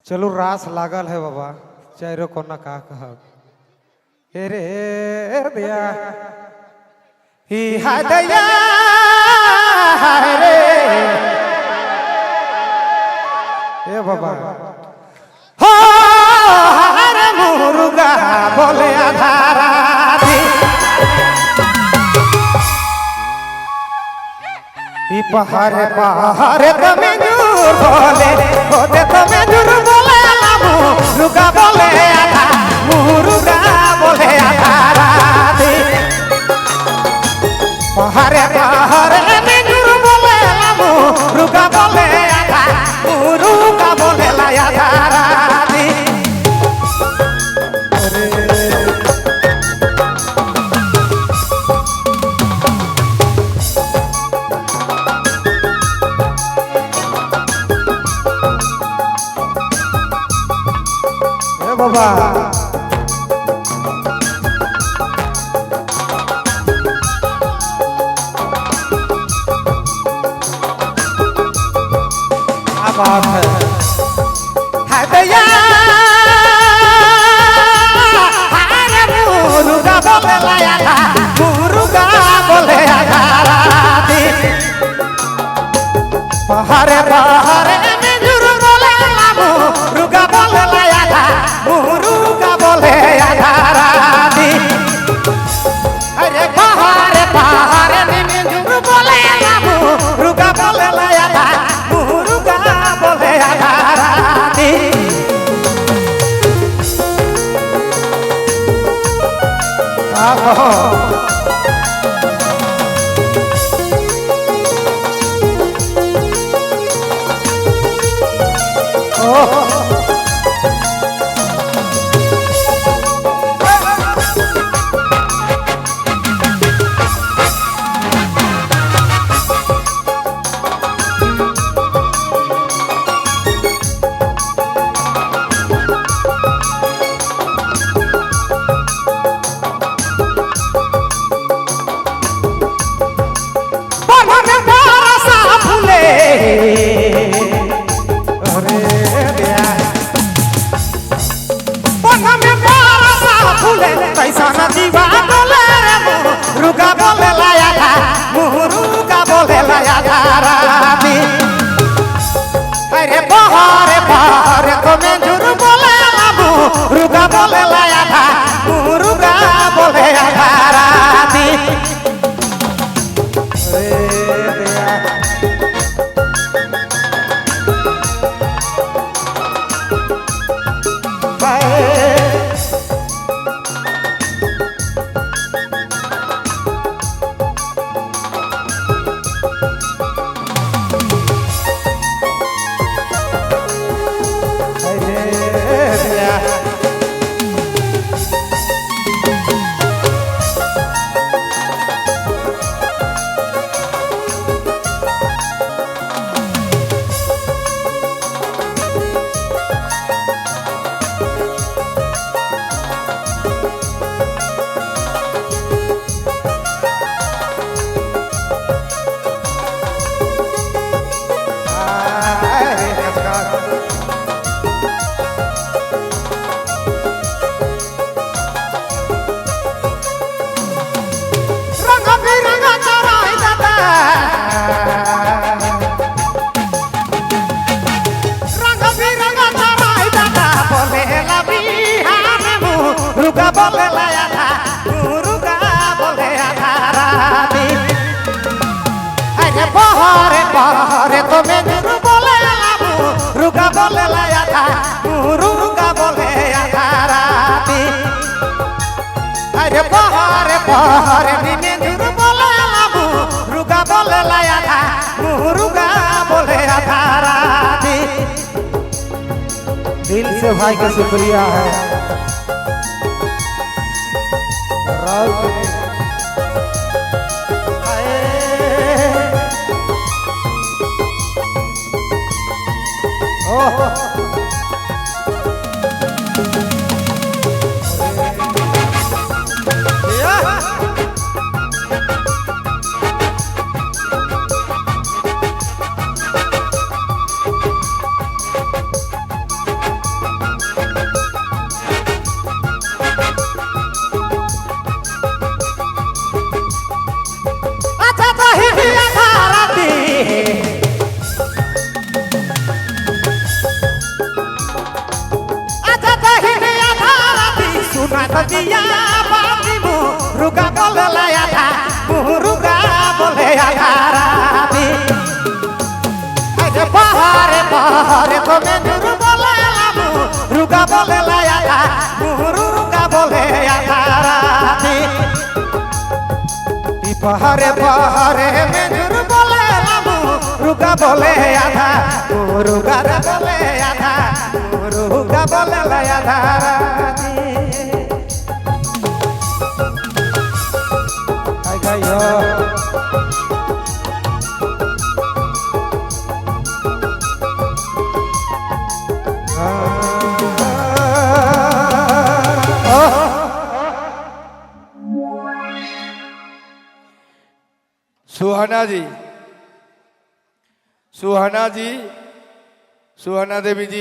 चलो रास लागल है बाबा चारो कोना का कहब रे दिया ही हदया रे ए बाबा हो हर मुर्गा बोले आधारा ई पहाड़े पहाड़े तमे दूर बोले होते तमे दूर बोले लामू रुका बोले आधा मुर्गा बोले आधा राधी पहाड़े पहाड़े तमे दूर बोले लामू रुका बोले आधा मुर्गा बोले ला आधा राधी बाबा क्या बात है दया मुर्गा बोले लाया था मुर्गा बोले आधाराती पहाड़े पहाड़े मुर्गा बोले लाया था मुर्गा बोले आधाराती अरे पहाड़े पहाड़े मुर्गा बोले मुर्गा बोले लाया था मुर्गा बोले आधाराती मुर्गा बोले लाया था मुर्गा बोले लाया था राती अरे बहारे बहारे तो मैं झूठ बोले मुर्गा बोले लाया था मुर्गा बोले आया राती मुर्गा बोले लाया था मुर्गा बोले आधाराती अरे पहाड़े पहाड़े तो मैं बोले मुर्गा बोले लाया था मुर्गा बोले आधाराती अरे पहाड़े पहाड़े में बोले मुर्गा बोले लाया था मुर्गा बोले आधाराती दिल से भाई का शुक्रिया है बोले लाया था मुरुगा बोले आधा राती पहाड़े पहाड़े तो मेंदुरु बोले मुरुगा बोले लाया था मुरुगा बोले आधा राती पहाड़े पहाड़े मेंदुरु बोले मुरुगा बोले आधा मुरुगा बोले आधा मुरुगा बोले लाया था गायो सुहाना जी, सुहाना जी, सुहाना देवी जी।